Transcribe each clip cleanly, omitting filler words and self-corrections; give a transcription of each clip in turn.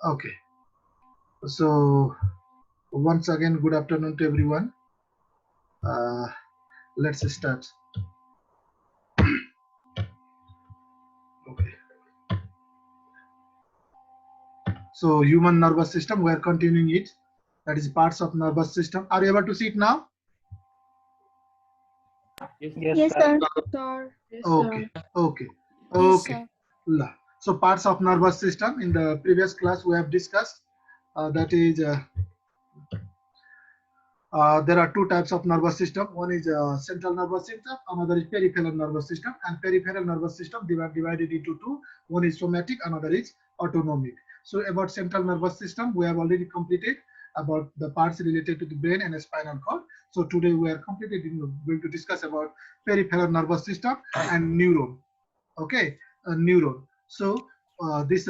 Okay. So once again, good afternoon to everyone. Uh, let's start. Okay. So human nervous system, we are continuing it. That is parts of nervous system. Are you able to see it now? Yes, sir. Sir. Yes, Okay. sir. Okay. Yes, Okay. sir. So parts of nervous system in the previous class we have discussed. That is there are two types of nervous system. One is central nervous system, another is peripheral nervous system. And peripheral nervous system they are divided into two. One is somatic, another is autonomic. So about central nervous system, we have already completed about the parts related to the brain and spinal cord. So today we are going to discuss about peripheral nervous system and neuron. Okay, a neuron. So this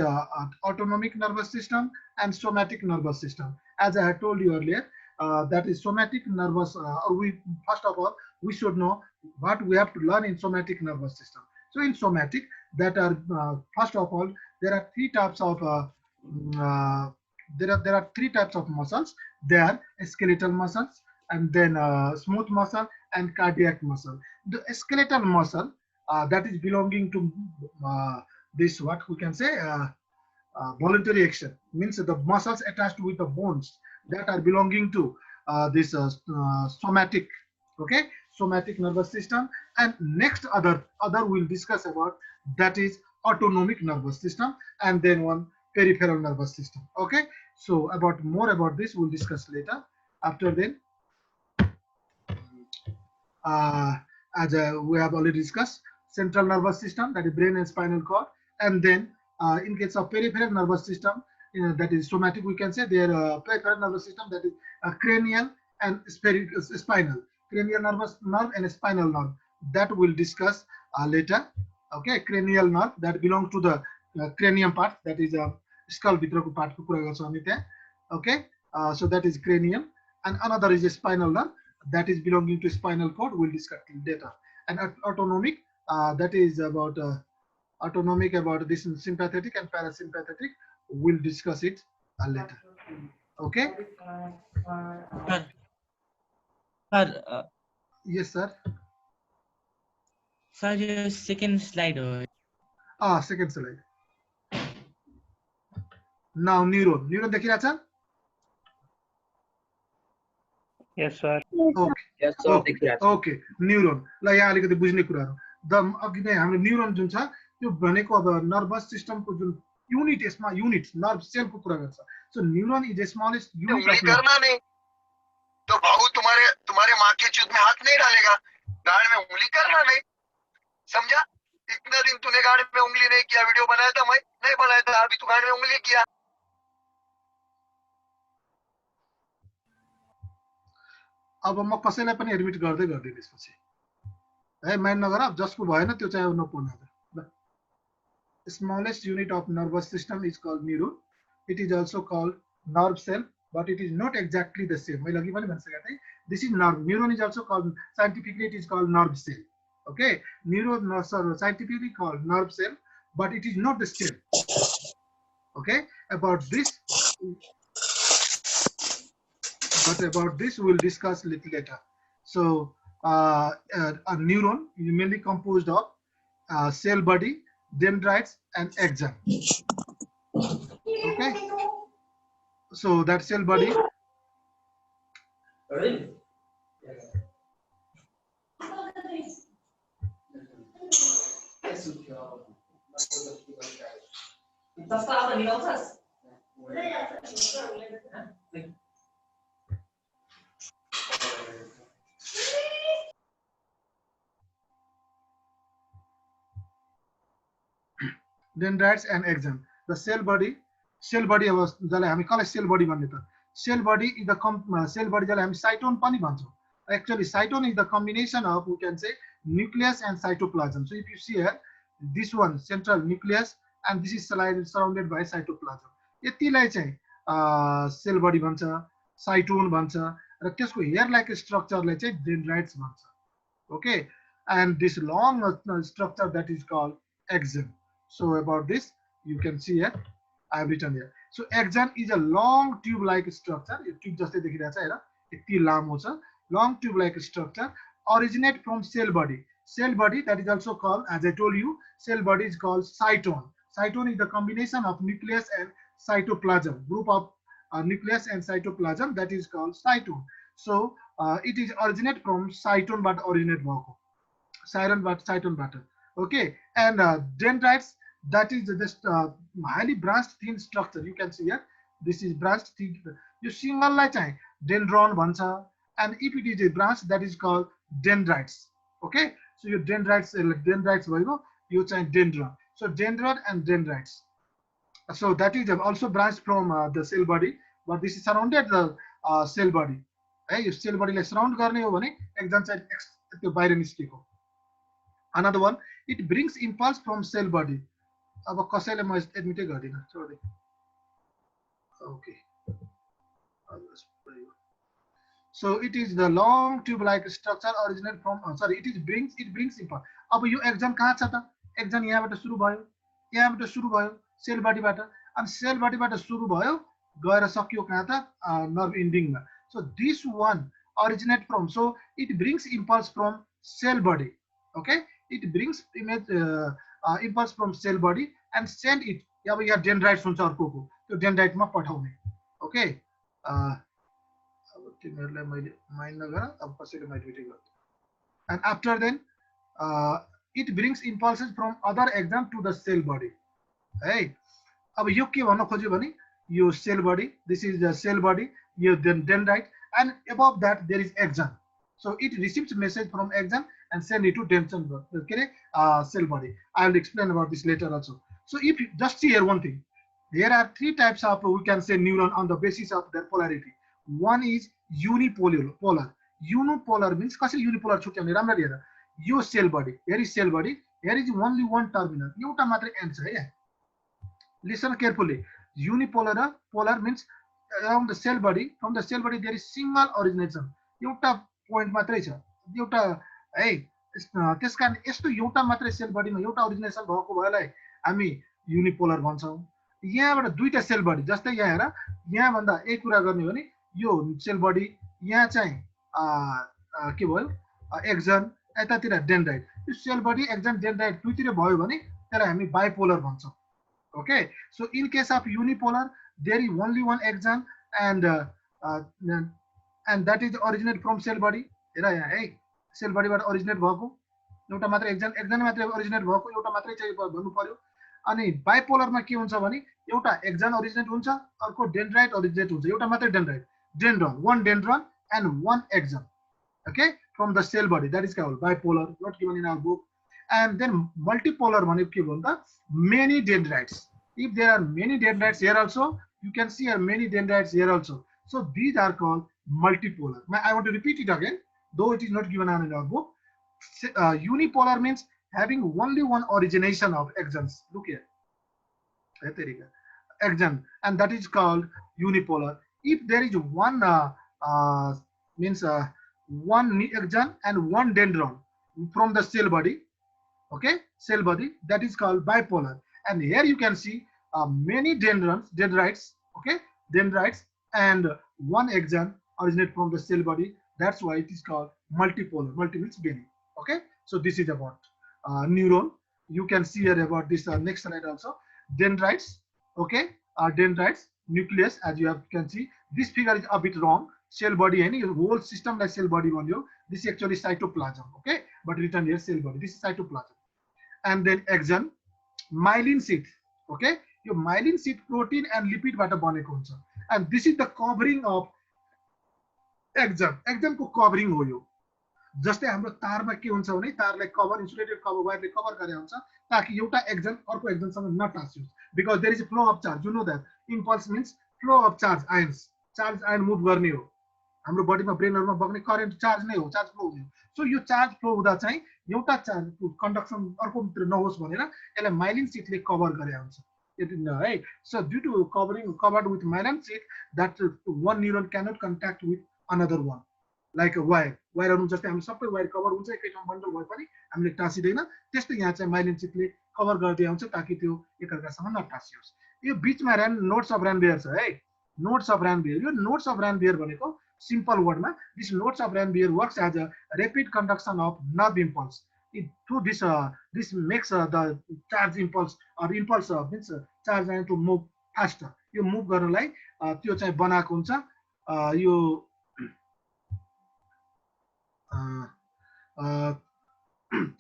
autonomic nervous system and somatic nervous system. As I had told you earlier, that is somatic nervous. We first of all we should know what we have to learn in somatic nervous system. So in somatic, that are first of all there are three types of there are three types of muscles. They are skeletal muscles, and then smooth muscle and cardiac muscle. The skeletal muscle that is belonging to this what we can say voluntary action, means the muscles attached with the bones that are belonging to this somatic, okay, somatic nervous system. And next other we'll discuss about, that is autonomic nervous system, and then one peripheral nervous system. Okay, so about more about this we'll discuss later. After then, uh, as we have already discussed, central nervous system, that is brain and spinal cord. And then in case of peripheral nervous system, that is somatic, we can say their peripheral nervous system, that is cranial and spinal, cranial nervous nerve and spinal nerve, that we'll discuss later. Okay, cranial nerve that belongs to the cranium part, that is skull भित्रको पार्टको कुरा गर्छौँ हामी त्यहाँ. Okay, so that is cranium. And another is a spinal nerve that is belonging to spinal cord. We'll discuss later. And autonomic, that is about autonomic about this sympathetic and parasympathetic. We'll discuss it later. Okay. Sir, Yes, sir. sir, your second slide. Second slide. Now neuron. Neuron देखिरहेछ? Yes, sir. Okay. Yes, sir. Okay. Neuron ल यहाँ अलिकति बुझ्ने कुराहरू. The अघि नै हाम्रो neuron जुन छ त्यो भनेको अब नर्भस सिस्टमको जुन यूनिट, यसमा यूनिट नर्भ सेलको कुरा गर्छ. So neuron is the smallest unit उंगली अफ करना नहीं तो भाऊ तुम्हारे माँ के चूत में हाथ नहीं डालेगा. गाड़ में उंगली करना नहीं, समझा? इतना दिन तूने गाड़ में उंगली नहीं किया, वीडियो बनाया था, मैं नहीं बनाया था, अभी तू गाड़ में उंगली किया. अब म कसैलाई पनि एडमिट गर्दै गर्दै त्यसपछि है, माइन्ड नगर. अब जसको भएन त्यो चाहिँ नपुर्ना. Smallest unit of nervous system is called neuron. It is also called nerve cell, but it is not exactly the same. मैले अघि पनि भनिसकेको थिएँ. This is nerve. Neuron is also called, scientifically it is called nerve cell. Okay, neuron scientifically called nerve cell, but it is not the same. Okay, about this we'll discuss little later. So a neuron is mainly composed of cell body, dendrites and axon. Okay, so that cell body, dendrites and axon. The cell body अब जसलाई हामी कसलाई sale body भन्ने त, cell body is the cell body जसलाई हामी साइटोन पनि भन्छौँ. Actually cytone is the combination of, we can say, nucleus and cytoplasm. So if you see here, this one central nucleus and this is surrounded by cytoplasm. यतिलाई चाहिँ sale body भन्छ, साइटोन भन्छ, र त्यसको hair like स्ट्रक्चरलाई चाहिँ dendrites भन्छ. Okay, and this long structure that is called axon. So about this you can see here I have written here. So axon is a long tube-like structure. Tube जस्तै देखिरहेछ हेर, यति लामो छ. Long tube-like structure originate from cell body. Cell body, that is also called, as I told you, cell body is called cytone. Cytone is the combination of nucleus and cytoplasm. Group of nucleus and cytoplasm, that is called cytone. So it is originate from cytone but originate भएको. Cytone butter. Okay, and dendrites, that is just highly branched thin structure. You can see here, this is branched thin. You single लाई चाहिँ dendron भन्छ, and if it is a branch, that is called dendrites. Okay, so your dendrites भयो, यो चाहिँ dendron. So dendron and dendrites. So that is also branched from the cell body, but this is surrounded the cell body. है, यो cell body लाई surround गर्ने हो भने exam चाहिँ त्यो बाहिर निस्केको. Another one, it brings impulse from cell body. अब कसैले म एडमिटै गर्दिन, छोड्दै. Okay. So it is the long tube-like structure originate from. It brings impulse. अब यो एक्जाम कहाँ छ त? एक्जाम यहाँबाट सुरु भयो, सेल बडीबाट, अनि सेल बडीबाट सुरु भयो, गएर सकियो कहाँ त? Nerve एन्डिङमा. So this one originate from. So it brings impulse from cell body. Okay, it brings impulse from cell body and send it. अब यहाँ dendrites हुन्छ अर्कोको, त्यो dendrite मा पठाउने. Okay, अब तिमीहरुलाई मैले माइन्ड नगर, अब कसैले माइन्ड गर्छ. And after then it brings impulses from other exam to the cell body. Hey, अब यो के भन्न खोज्यो भने यो cell body, this is the cell body, यो dendrite, and above that there is axon. So it receives message from axon and send it to cell body. I will explain about this later also. So if you just see here one thing, there are three types of, we can say, neuron on the basis of their polarity. One is unipolar. Unipolar means कसरी unipolar छुट्याउने राम्ररी हेर. यो cell body, here is cell body, here is only one terminal, एउटा मात्रै end छ है. Listen carefully. Unipolar र polar means around the cell body, from the cell body there is single origination. एउटा point मात्रै छ, एउटा है. त्यसकारण यस्तो एउटा मात्रै सेल बडीमा एउटा ओरिजिनेसन भएको भएलाई हामी युनिपोलर भन्छौं. यहाँबाट दुईटा सेल बडी, जस्तै यहाँ हेर, यहाँ भन्दा एक कुरा गर्ने हो भने यो सेल बडी, यहाँ चाहिँ के भयो एक्सन, यतातिर डेन्ड्राइट. यो सेल बडी एक्सन डेन्ड्राइट दुईतिर भयो भने त्यसलाई हामी bipolar भन्छौं. Okay, so in case of unipolar there is only one axon and that is originate from cell body. हेर यहाँ है, सेल बडीबाट ओरिजिनेट भएको एउटा मात्र एक्सन मात्रै ओरिजिनेट भएको एउटा मात्रै चाहिँ भन्नु पर्यो. अनि बाइपोलरमा के हुन्छ भने एउटा एक्सन ओरिजिनेट हुन्छ, अर्को डेन्ड्राइट ओरिजिनेट हुन्छ, एउटा मात्रै dendrite, one dendron and one axon. Okay, from the cell body, that is called bipolar, not given in our book. And then multipolar भनेको के भन्दा many dendrites. If there are many dendrites here also, you can see here many dendrites here also. So these are called multipolar. I want to repeat it again, though it is not given in our book. Unipolar means having only one origination of axons. Look here, axon, and that is called unipolar. If there is one one axon and one dendron from the cell body, okay, cell body, that is called bipolar. And here you can see many dendrites, okay, dendrites, and one axon originate from the cell body. That's why it is called multipolar. Multi means many. Okay, so this is about neuron. You can see here about this next slide also. Dendrites, okay, dendrites, nucleus, as you can see. This figure is a bit wrong. Cell body, any whole system like cell body on you. This is actually cytoplasm, okay, but written here cell body. This is cytoplasm. And then axon, myelin sheath, okay. Your myelin sheath protein and lipid बाट बनेको हुन्छ. And this is the covering of axon. Axon को covering हो यो. जस्तै हाम्रो तारमा के हुन्छ भने तारलाई कभर, इन्सुलेटेड कभर वायरले कभर गरे हुन्छ ताकि एउटा एक्सन अर्को एक्सनसँग नटासियोस्. Because there is a flow of charge. You know that impulse means flow of charge, ions. Charge ion move गर्ने हो. हाम्रो बडीमा ब्रेनहरुमा बग्ने करेन्ट चार्ज नै हो, चार्ज फ्लो हुने हो. सो यो चार्ज फ्लो हुँदा चाहिँ एउटा चार्ज कन्डक्सन अर्कोतिर नहोस् भनेर यसलाई माइलिन शीथले कभर गरे हुन्छ. है, so due to covered with myelin sheath, that one neuron cannot contact with another one, like a wire. वायरहरु जस्तै हामी सबै वायर कभर हुन्छ एकै ठाउँ बन्डल भए पनि हामीले टाँसिदैन, त्यस्तै यहाँ चाहिँ माइलिन शीथले कभर गर्दै आउँछ ताकि त्यो एकअर्कासँग नटासियोस्. यो बीचमा नोड्स अफ ऱ्यानबियर छ है, नोड्स अफ ऱ्यानबियर। यो नोड्स अफ ऱ्यानबियर भनेको सिम्पल वर्डमा this nodes of Ranvier works as a rapid conduction of nerve impulse through this makes the charge impulse or impulse means charge to move faster. यो move गर्नलाई त्यो चाहिँ बनाएको हुन्छ। यो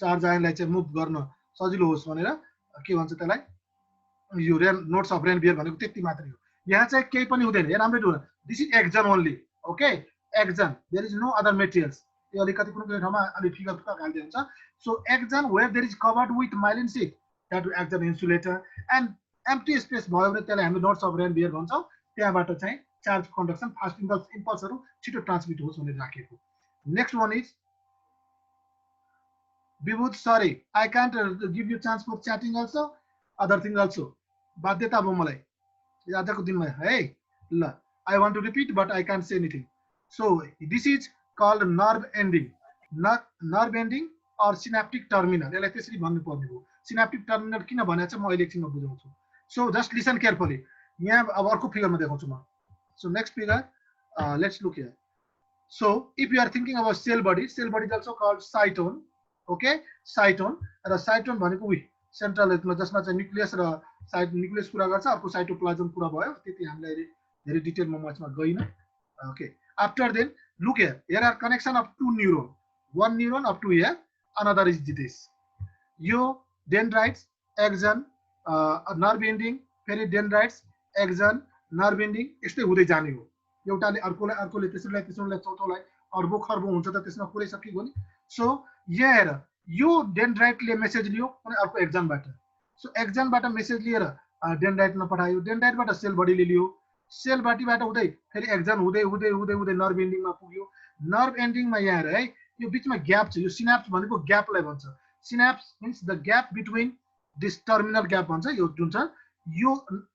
चार्ज आयनलाई चाहिँ मुभ गर्न सजिलो होस् भनेर के भन्छ त्यसलाई, यो नोड्स अफ ऱ्यानबियर भनेको त्यति मात्रै हो। यहाँ चाहिँ केही पनि हुँदैन, यहाँ राम्रै डुल। This is axon only, okay axon, there is no other materials. यो अलिकति कुनै कुनै ठाउँमा अलि फिगर हाल्दै हुन्छ। So axon where there is covered with myelin sheath that axon insulator and empty space भयो भने त्यसलाई हामी नोड्स अफ ऱ्यानबियर भन्छौँ। त्यहाँबाट चाहिँ चार्ज कन्डक्सन फास्ट इम्पल्सहरू छिटो ट्रान्समिट होस् भनेर राखेको। Next one is Vibhut, sorry I can't give you chance for chatting also, other thing also. बाध्यता भयो मलाई आजको दिनमा है। ल I want to repeat but I can't say anything. So this is called nerve ending, nerve ending or synaptic terminal. यसलाई त्यसरी भन्नु पर्ने हो। सिनाप्टिक टर्मिनल किन भनेको छ म अहिले एकछिनमा बुझाउँछु। So just listen carefully. यहाँ अब अर्को फिगरमा देखाउँछु म। So next figure, let's look here. So if you are thinking about cell body is also called cyton, okay cyton. र साइटोन भनेको उही सेन्ट्रल जसमा चाहिँ न्युक्लियस र न्युक्लियस पुरा गर्छ, अर्को साइटोप्लाज्म पुरा भयो। त्यति हामीलाई धेरै डिटेलमा म यसमा गइनँ। Okay after then look here are connection of two neuron, one neuron up to here, another is this. यो dendrites, axon, nerve ending, फेरि dendrites, axon, nerve ending यस्तै हुँदै जाने हो। एउटाले अर्कोले तेस्रोलाई चौथोलाई अर्बौं खर्बौं हुन्छ त त्यसमा पुरै सकियो नि। सो यहाँ हेर, यो डेन्ड्राइटले मेसेज लियो अनि अर्को एक्जनबाट। सो एक्जनबाट मेसेज लिएर डेन्ड्राइटमा पठायो, डेन्ड्राइटबाट सेल बडीले लियो, सेल बडीबाट हुँदै फेरि एक्जन हुँदै हुँदै हुँदै हुँदै नर्भ एन्डिङमा पुग्यो। नर्भ एन्डिङमा यहाँ हेर है, यो बीचमा ग्याप छ, यो सिनाप्स भनेको ग्यापलाई भन्छ। Synapse means the gap between this terminal gap भन्छ यो जुन छ, यो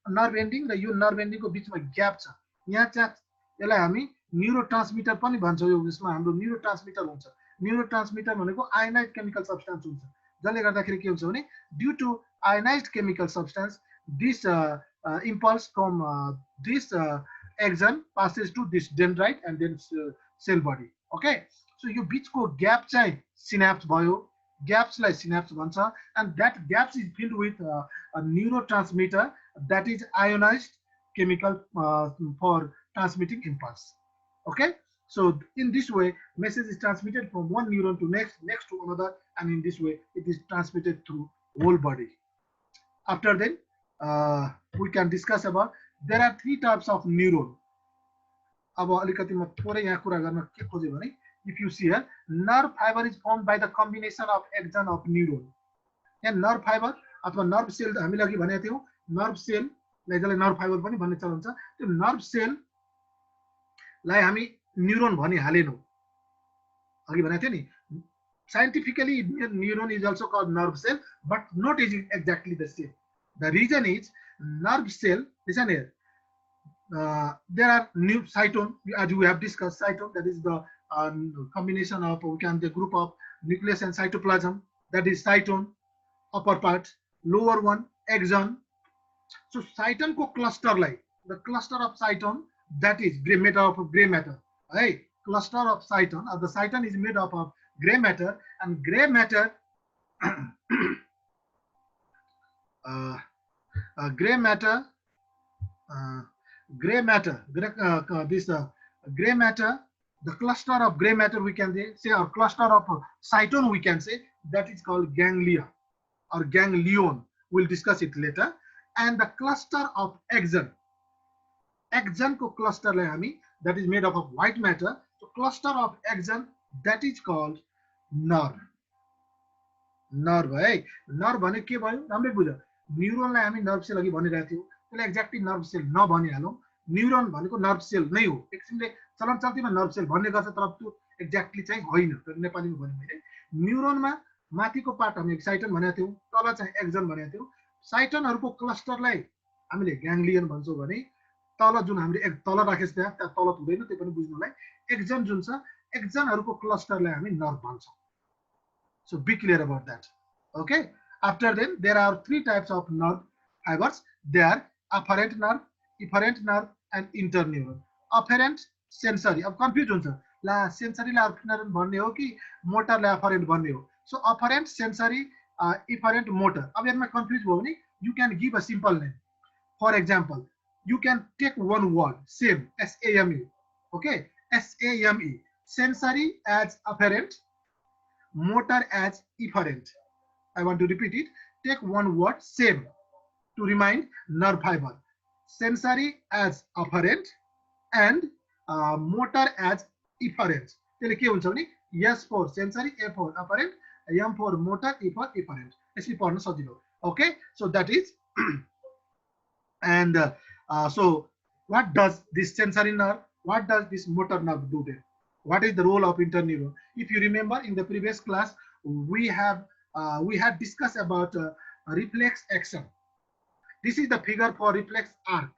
नर्भ एन्डिङ र यो नर्भ एन्डिङको बीचमा ग्याप छ। यहाँ चाहिँ यसलाई हामी न्युरोट्रान्समिटर पनि भन्छौँ। यो यसमा हाम्रो न्युरोट्रान्समिटर हुन्छ। न्युरोट्रान्समिटर भनेको आयनाइज्ड केमिकल सब्स्टेन्स हुन्छ, जसले गर्दाखेरि के हुन्छ भने due to ionised chemical substance this impulse from this axon passes to this dendrite and then cell body. Okay, so यो बीचको ग्याप चाहिँ सिनाप्स भयो, ग्याप्सलाई सिनाप्स भन्छ, and that gaps is filled with a neurotransmitter that is ionized chemical for transmitting impulse. Okay, so in this way message is transmitted from one neuron to next to another, and in this way it is transmitted through whole body. After then we can discuss about there are three types of neuron. अब अलिकति म थोरै यहाँ कुरा गर्न के खोजे भने, if you see here, nerve fiber is formed by the combination of axon of neuron. यहाँ nerve fiber अथवा nerve cell हामीले अघि भनेको थियौं, nerve cell लाई जसलाई nerve fiber पनि भन्ने चलन छ, त्यो nerve cell लाई हामी न्यूरोन भनि हालेनौं। अघि भनेको थियो नि, scientifically neuron is also called nerve cell, but not exactly the same. The reason is nerve cell, listen here, there are new cytone, as we have discussed. Cytone, that is the combination of, we can the group of nucleus and cytoplasm, that is cytone, upper part, lower one axon. So cytone ko cluster like the cluster of cytone, that is made up of gray matter. Right, cluster of cytone, the cytone is made up of gray matter, and gray matter gray matter, the cluster of gray matter we can say, or cluster of cytone we can say, that is called ganglia or ganglion. We'll discuss it later. And the cluster of axon ko cluster lai hami, that is made up of white matter. So cluster of axon, that is called nerve. Nerve है, nerve भने के भयो राम्रै बुझ। न्यूरोनलाई हामी nerve sale अघि भनिरहेको थियौं, त्यसलाई एक्ज्याक्टली नर्भ सेल नभनिहालौं। न्यूरोन भनेको नर्भ सेल नै हो, एकछिनले चलन चल्तीमा नर्भ सेल भन्ने गर्छ, तर त्यो एक्ज्याक्टली चाहिँ होइन। तर नेपालीमा भने मैले न्यूरोनमा माथिको पार्ट हामी साइटन भनेको थियौं, तल चाहिँ एक्जन भनेको थियौं। साइटनहरुको क्लस्टरलाई हामीले ग्याङ्ग्लियन भन्छौं भने तल जुन हामीले एक तल राखेछ त्यहाँ तल हुँदैन, त्यो पनि बुझ्नुलाई एक्जन जुन छ, एक्जनहरुको क्लस्टरलाई हामी nerve भन्छौं। So be clear about that. Okay. After then, there are three types of nerve fibers. They are afferent nerve, efferent nerve, and interneuron. Afferent sensory. अब confused हुन्छ ला sensory ला afferent भन्ने हो कि motor ला afferent भन्ने हो. So afferent sensory, efferent motor. अब यसमा confused भयो भने you can give a simple name. For example, you can take one word, same, SAME. Okay, SAME. Sensory as afferent, motor as efferent. I want to repeat it. Take one word, same, to remind nerve fiber. Sensory as afferent and motor as efferent. त्यसले के हुन्छ भने S for sensory, A for afferent, M for motor, E for efferent. यसरी पढ्न सजिलो. Okay, so that is and so what does this sensory nerve, what does this motor nerve do then? What is the role of interneuron? If you remember in the previous class, we had discussed about reflex action. This is the figure for reflex arc.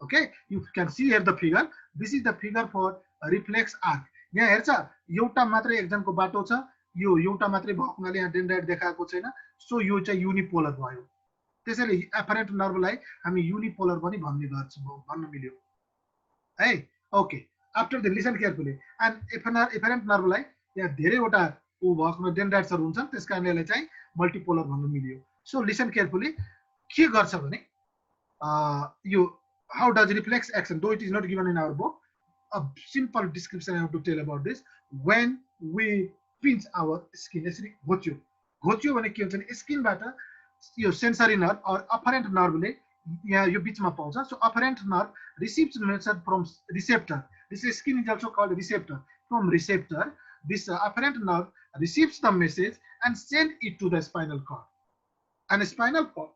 Okay, you can see here the figure. This is the figure for reflex arc. यहाँ हेर्छ एउटा मात्रै एक्जनको बाटो छ, यो एउटा मात्रै भएको हुनाले यहाँ डेन्ड्राइट देखाएको छैन, सो यो चाहिँ युनिपोलर भयो. त्यसैले एफरेन्ट नर्भलाई हामी युनिपोलर पनि भन्न मिल्यो है. Okay, after the listen carefully. And afferent नर्भलाई यहाँ धेरैवटा भएको डेन्ड्राइट्सहरू हुन्छन्, त्यसकारणले यसलाई चाहिँ मल्टिपोलर भन्न मिल्यो. So listen carefully. के गर्छ भने यो how does reflex action, though it is not given in our book, a simple description I have to tell about this. When we pinch our skin, यसरी घोच्यो भने के हुन्छ भने स्किनबाट यो sensory nerve or afferent nerve यहाँ यो बीचमा पाउँछ. So afferent nerve receives message from receptor. This skin is also called receptor. From receptor, this afferent nerve receives the message and send it to the spinal cord. And spinal cord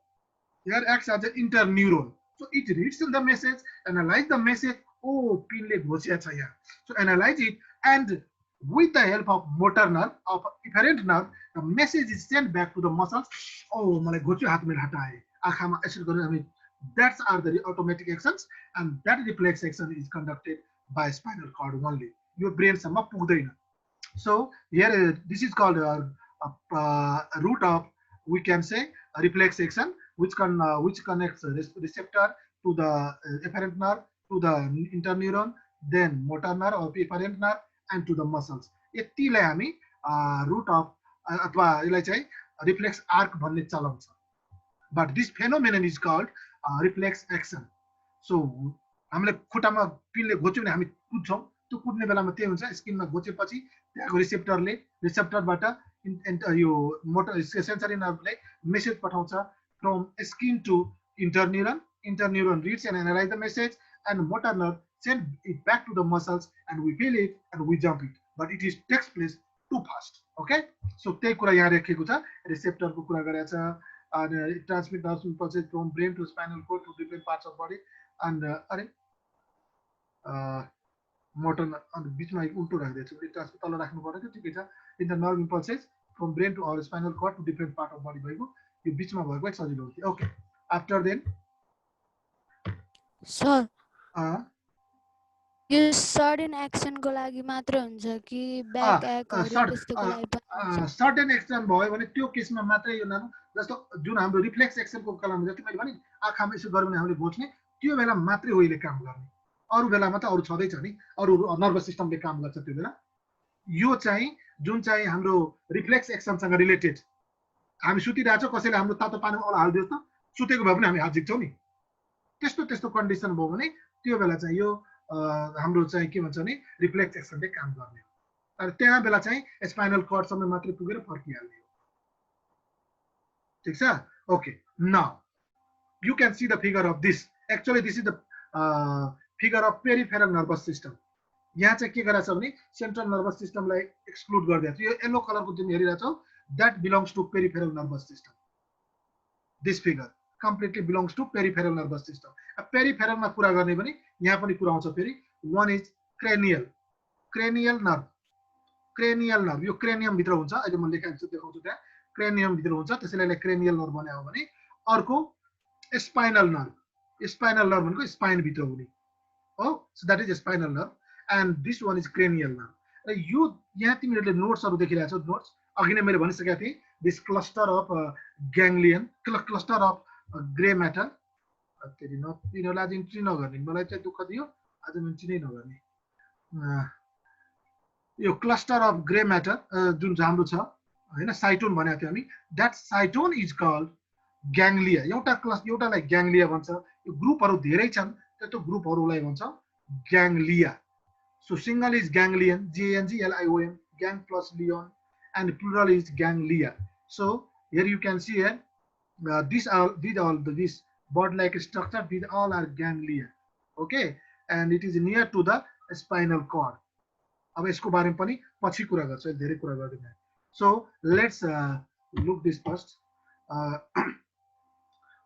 here acts as an interneuron. So it reads the message, analyze the message. Oh, pinle ghocya cha yaha. So analyze it, and with the help of motor nerve, of efferent nerve, the message is sent back to the muscles. Oh, malai ghocyo hath mere hataye. Akhama यसरी गर्नु हामी. That's are the automatic actions, and that reflex action is conducted by spinal cord only. Your brain सम्म पुग्दैन. So here this is called a root of, we can say, a reflex action, which connects receptor to the efferent nerve, to the interneuron, then motor nerve or efferent nerve, and to the muscles. यतिलाई हामी root of अथवा यसलाई चाहिँ reflex arc भन्ने चलन छ. But this phenomenon is called reflex action. So हामीले खुट्टामा पिनले घोच्यो भने हामी कुद्छौँ. त्यो कुद्ने बेलामा के हुन्छ, स्किनमा घोचेपछि त्यहाँको रिसेप्टरबाट यो मोटर सेन्सरी नर्भले मेसेज पठाउँछ from skin to interneuron. Interneuron reads and analyze the message, and motor nerve send it back to the muscles, and we feel it and we jump it. But it takes place too fast. Okay, so त्यही कुरा यहाँ लेखेको छ. रिसेप्टरको कुरा गरेको छ, and it transmits nerve impulses from brain to spinal cord to different parts of body. And motor बीचमा उल्टो राख्दैछु, it transmits तल राख्नु पर्यो त्यो ठिकै छ. In the nerve impulses from brain to our spinal cord to different part of body भएको यो बीचमा भएको सजिलो हुन्छ. ओके, आफ्टर देन सर यो सडन एक्सन को लागि मात्र हुन्छ कि ब्याक एक्टहरु त्यस्तोको लागि पनि? सडन एक्सन भयो भने त्यो केसमा मात्रै यो नानु, जस्तो जुन हाम्रो रिफ्लेक्स एक्सनको कलम जति मैले भने आँखामा यसो गर्यो भने हामीले घोच्ने, त्यो बेला मात्रै हो यसले काम गर्ने. अरु बेलामा त अरु छँदै छ नि, अरु नर्भस सिस्टमले काम गर्छ त्यो बेला. यो चाहिँ जुन चाहिँ हाम्रो रिफ्लेक्स एक्सनसँग रिलेटेड, हामी सुतिरहेछौँ, कसैले हाम्रो तातो पानीमा औला हालिदियोस् न, सुतेको भए पनि हामी हात झिक्छौँ नि. त्यस्तो कन्डिसन भयो भने त्यो बेला चाहिँ यो हाम्रो चाहिँ के भन्छ भने रिफ्लेक्स एक्सनले काम गर्ने हो. तर त्यहाँ बेला चाहिँ स्पाइनल कर्डसम्म मात्रै पुगेर फर्किहाल्ने हो. ठिक छ? Okay, now you can see the figure of this. Actually this is the figure of peripheral nervous system. यहाँ चाहिँ के गरेछ भने सेन्ट्रल नर्भस सिस्टमलाई एक्सक्लुड गरिदिएको छ. यो येलो कलरको जुन हेरिरहेछौ, that belongs to peripheral nervous system. This figure completely belongs to peripheral nervous system. Peripheral मा कुरा गर्ने भने यहाँ पनि कुरा आउँछ फेरि. One is cranial nerve. Cranial nerve यो cranium भित्र हुन्छ. अहिले म लेखाएको देखाउँछु त्यहाँ. Cranium भित्र हुन्छ, त्यसैले यसलाई cranial nerve बनायो भने. अर्को spinal nerve. Spinal nerve भनेको spine भित्र हुने. Oh, so that is a spinal nerve, and this one is cranial nerve. र यो यहाँ तिमीहरूले नोट्सहरु देखिरहेछौ, नोट्स अघि नै मैले भनिसकेको थिएँ. This cluster of ganglion, cluster of gray matter, त्यसरी तिनीहरूलाई आज इन्ट्री नगर्ने, मलाई चाहिँ दुःख दियो, आज इन्ट्री नै नगर्ने। यो क्लस्टर अफ ग्रे म्याटर जुन हाम्रो छ हैन, साइटोन भनेको थियो हामी, द्याट साइटोन इज कल्ड ग्याङ्ग्लिया। एउटालाई ग्याङ्ग्लिया भन्छ। यो ग्रुपहरू धेरै छन्, त्यो ग्रुपहरूलाई भन्छ ग्याङ्ग्लिया। So single is ganglion, G-A-N-G-L-I-O-N, gang plus lion, and plural is ganglia. So here you can see here, these bird-like structure, these all are ganglia. Okay, and it is near to the spinal cord. अब यसको बारेमा पनि पछि कुरा गर्छु, धेरै कुरा गर्दिन। So let's look this first.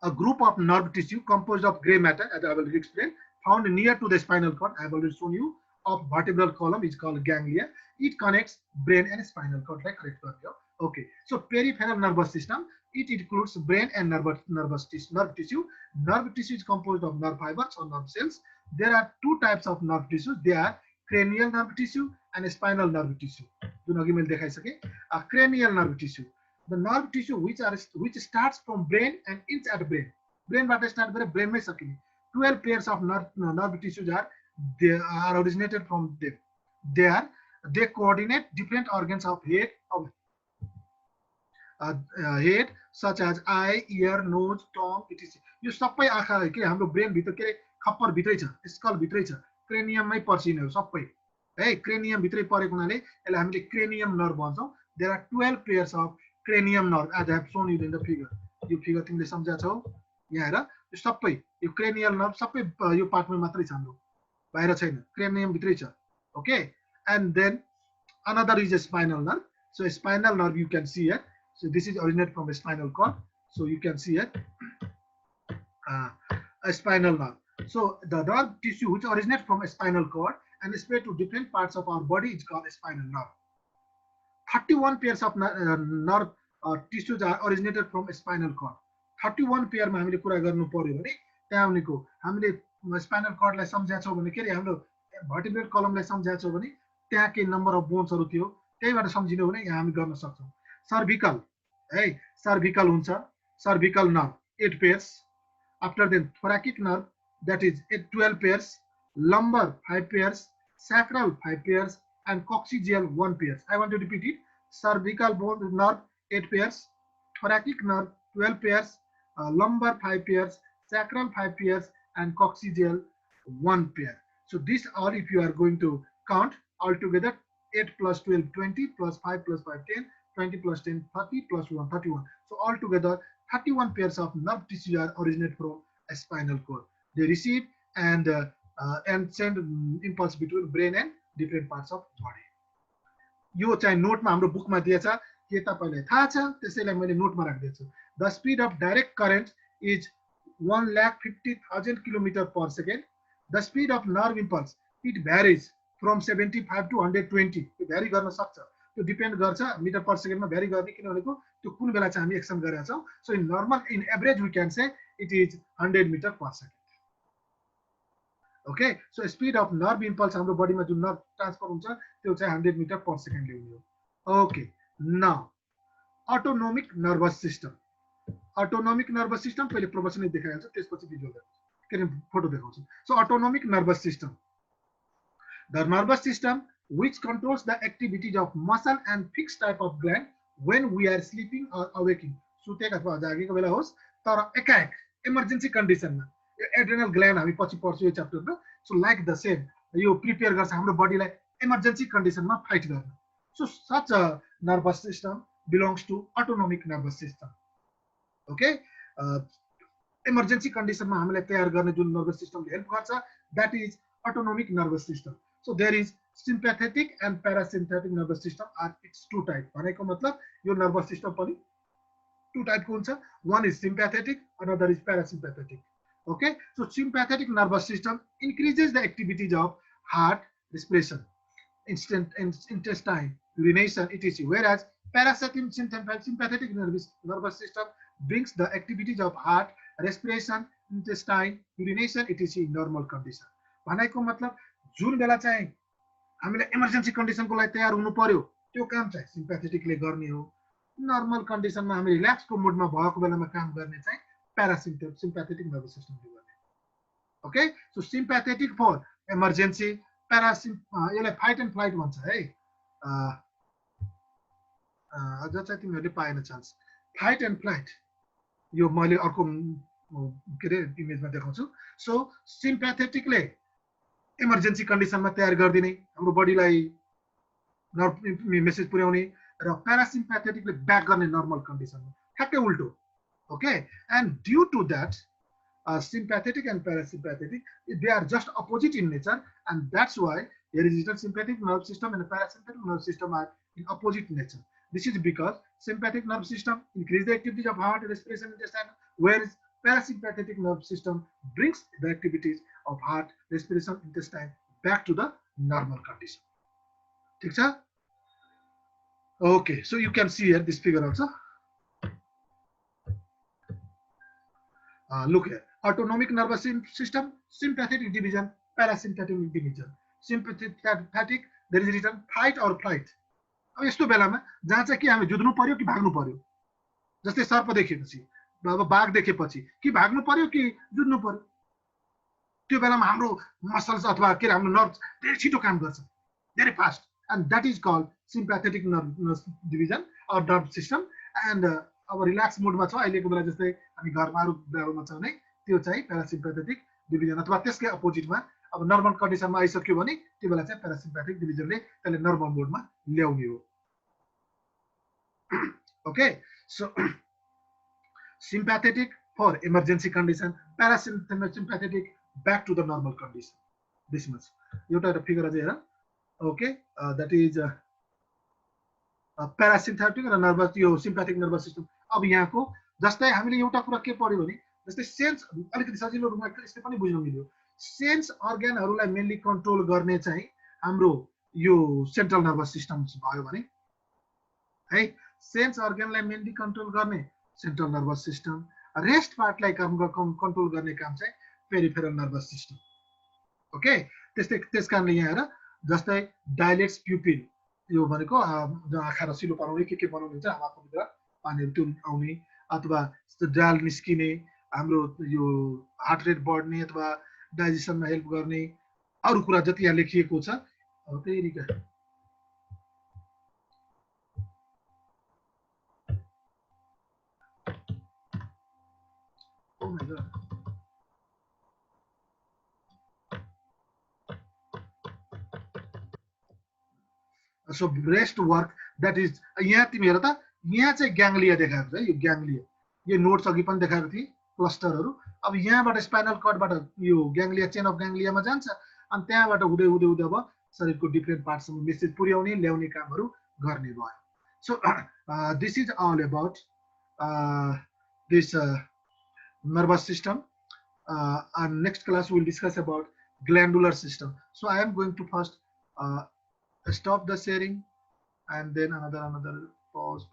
A group of nerve tissue composed of gray matter, as I will explain, found near to the spinal cord. I have already shown you. Of vertebral column is called ganglia. It connects brain and spinal cord, like correct. Okay, so peripheral nervous system, it includes brain and nerve tissue. Nerve tissue is composed of nerve fibers or nerve cells. There are two types of nerve tissues. They are cranial nerve tissue and spinal nerve tissue. A cranial nerve tissue, the nerve tissue which starts from brain and ends at brain. Brain but start brain. 12 pairs of nerve tissues they are originated from them. They coordinate different organs of head such as eye, ear, nose, tongue, etc. यो सबै आँखा के हाम्रो brain भित्र के खप्पर भित्रै छ, स्कल भित्रै छ, क्रेनियममै पर्छ यिनीहरु सबै है। क्रेनियम भित्रै परेको हुनाले यसलाई हामीले cranium nerve भन्छौं। There are 12 pairs of cranium nerve, as I have shown you in the figure. यो फिगर तिमीले सम्झाछौ यहाँ हेर, यो सबै यो क्रेनियल नर्भ सबै यो पार्टमा मात्रै छ, हाम्रो बाहिर छैन, क्रेनियम भित्रै छ। Okay, and then another is a spinal nerve. So a spinal nerve you can see here. So this is originated from a spinal cord. So you can see here a spinal nerve. So the nerve tissue which originates from a spinal cord and spread to different parts of our body is called a spinal nerve. 31 pairs of nerve tissues are originated from a spinal cord. 31 pair मा हामीले कुरा गर्नु पर्यो भने त्यहाँ भनेको हामीले spinal कर्डलाई सम्झाछौँ भने के रे हाम्रो भर्टिब्रल कलमलाई सम्झाछौँ भने त्यहाँ के नम्बर अफ बोन्सहरु थियो, त्यहीबाट सम्झिनु भने यहाँ हामी गर्न सक्छौँ। सर्भिकल है, सर्भिकल हुन्छ, cervical nerve 8 pairs. After then thoracic nerve, that is 12 pairs, lumbar 5 pairs, sacral 5 pairs, and coccygeal 1 pair. I want to repeat it. Cervical bone nerve 8 pairs, thoracic nerve 12 pairs, lumbar 5 pairs, sacral 5 pairs, and coccygeal 1 pair. So this all, if you are going to count altogether, 8 plus 12 20 plus 5 plus 5 10, 20 plus 10 30 plus 1 31. So altogether 31 pairs of nerve tissue are originate from a spinal cord. They receive and send impulse between brain and different parts of body. यो चाहिँ नोटमा हाम्रो बुकमा दिएछ, के तपाईलाई थाहा छ, त्यसैलाई मैले नोटमा राख्दिछु। The speed of direct current is 1,50,000 km per second. The speed of nerve impulse, it varies from 75 to 120. त्यो भ्यारी गर्न सक्छ, त्यो डिपेन्ड गर्छ मिटर पर सेकेन्डमा भ्यारी गर्ने, किन भनेको त्यो कुन बेला चाहिँ हामी एक्सन गरेका छौं। So in normal, in average we can say it is 100 metre per second. Okay, so speed of nerve impulse हाम्रो बडीमा जुन नर्भ ट्रान्सफर हुन्छ त्यो चाहिँ 100 मीटर पर सेकेन्ड ले हुने हो। Okay, now autonomic nervous system. Autonomic nervous system पहिले प्रोपोर्सनली देखाइहाल्छु, त्यसपछि भिजुअल देखाउँछु, के फोटो देखाउँछु। So autonomic nervous system, the nervous system which controls the activities of muscle and fixed type of gland when we are sleeping or awaking. सुतेका अथवा जागेको बेला होस्, तर एकाएक इमर्जेन्सी कन्डिसनमा यो एड्रेनल ग्ल्यान्ड हामी पछि पढ्छौँ यो च्याप्टरमा। सो लाइक द सेम यो प्रिपेयर गर्छ हाम्रो बडीलाई इमर्जेन्सी कन्डिसनमा फाइट गर्न। So such a nervous system belongs to autonomic nervous system. Okay, emergency कन्डिसनमा हामीलाई तयार गर्ने जुन नर्भस सिस्टमले हेल्प गर्छ, that is autonomic nervous system. So there is sympathetic and parasympathetic nervous system are its two type. भनेको मतलब यो nervous system पनि two type को हुन्छ, one is sympathetic, another is parasympathetic. Okay, so sympathetic nervous system increases the activities of heart, respiration, intestine, urination, etc. Whereas sympathetic nervous system brings the activities of heart, respiration, intestine, urination, etc. in normal condition. भनेको मतलब जुन बेला चाहिँ हामीले emergency कन्डिसनको लागि तयार हुनु पर्यो त्यो काम चाहिँ सिम्प्याथेटिकले गर्ने हो। नर्मल कन्डिसनमा हामी रिल्याक्सको मोडमा भएको बेलामा काम गर्ने चाहिँ प्यारासिम्प्याथेटिक नर्भस सिस्टमले गर्ने। Okay, so sympathetic for emergency, यसलाई fight and flight भन्छ है। अझ चाहिँ तिमीहरूले पाएन चान्स। फाइट एन्ड फ्लाइट यो मैले अर्को के अरे इमेजमा देखाउँछु। सो सिम्प्याथेटिकले इमर्जेन्सी कन्डिसनमा तयार गरिदिने, हाम्रो बडीलाई मेसेज पुर्याउने, र प्यारासिम्प्याथेटिकले ब्याक गर्ने नर्मल कन्डिसनमा, ठ्याक्कै उल्टो। Okay, and due to that sympathetic and parasympathetic, they are just opposite in nature, and that's why hereditary sympathetic nerve system and the parasympathetic nerve system are in opposite nature. This is because sympathetic nerve system increase the activities of heart, respiration, intestine, whereas parasympathetic nerve system brings the activities of heart, respiration, intestine back to the normal condition. ठीक छ? Okay, so you can see here this figure also. Look here. Autonomic nervous system, sympathetic division, parasympathetic division. Sympathetic, there is written fight or flight. अब यस्तो बेलामा जहाँ चाहिँ कि हामी जुध्नु पर्यो कि भाग्नु पर्यो, जस्तै सर्प देखेपछि, अब बाघ देखेपछि कि भाग्नु पर्यो कि जुध्नु पर्यो, त्यो बेलामा हाम्रो मसल्स अथवा के हाम्रो नर्भ धेरै छिटो काम गर्छ, धेरै fast, and that is called sympathetic nervous division or nerve system. And अब रिल्याक्स मोडमा छ अहिलेको बेला, जस्तै हामी घरमा अरु बेलामा छ भने त्यो चाहिँ प्यारासिम्प्याथेटिक डिभिजन अथवा त्यसकै अपोजिटमा अब नर्मल कन्डिसनमा आइसक्यो भने त्यो बेला चाहिँ प्यारासिम्प्याथेटिक डिभिजनले त्यसले नर्मल मोडमा ल्याउने हो। Okay, so sympathetic for emergency condition, parasympathetic back to the normal condition. This much एउटा फिगर अझै हेर। ओके, दैट इज प्यारासिम्प्याथेटिक र नर्भस यो सिम्प्याथेटिक नर्भस सिस्टम। अब यहाँको जस्तै हामीले एउटा कुरा के पढ्यो भने जस्तै सेन्स, अलिकति सजिलो रूपमा यसले पनि बुझ्न मिल्यो। सेन्स अर्गनहरूलाई मेनली कन्ट्रोल गर्ने चाहिँ हाम्रो यो सेन्ट्रल नर्भस सिस्टम भयो भने है, सेन्स अर्गनलाई मेनली कन्ट्रोल गर्ने सेन्ट्रल नर्भस सिस्टम, रेस्ट पार्टलाई कन्ट्रोल गर्ने काम चाहिँ पेरिफेरल नर्भस सिस्टम। ओके, त्यसकारणले यहाँ हेर, जस्तै डाइलेट्स प्युपिल, यो भनेको आँखा रसिलो बनाउने के बनाउने हुन्छ, आँखाको भित्र पानीहरू त्यो आउने अथवा जाल निस्किने, हाम्रो यो हार्ट रेट बढ्ने अथवा डाइजेसनमा हेल्प गर्ने अरू कुरा जति यहाँ लेखिएको छ। त्यही Rica oh my god, so breast work, that is यहाँ तिमी हेर त, यहाँ चाहिँ ग्याङ्ग्लिया देखाएको छ है, यो ग्याङ्ग्लिया, यो नोट्स अघि पनि देखाएको थिए क्लस्टरहरू। अब यहाँबाट स्पाइनल कर्डबाट यो ग्याङ्ग्लिया, चेन अफ ग्याङ्ग्लियामा जान्छ, अनि त्यहाँबाट हुँदै हुँदै हुँदै अब शरीरको डिफ्रेन्ट पार्टसम्म मेसेज पुर्याउने ल्याउने कामहरू गर्ने भयो। So this is all about this nervous system. And next class we will discuss about glandular system. So I am going to first stop the sharing, and then another pause.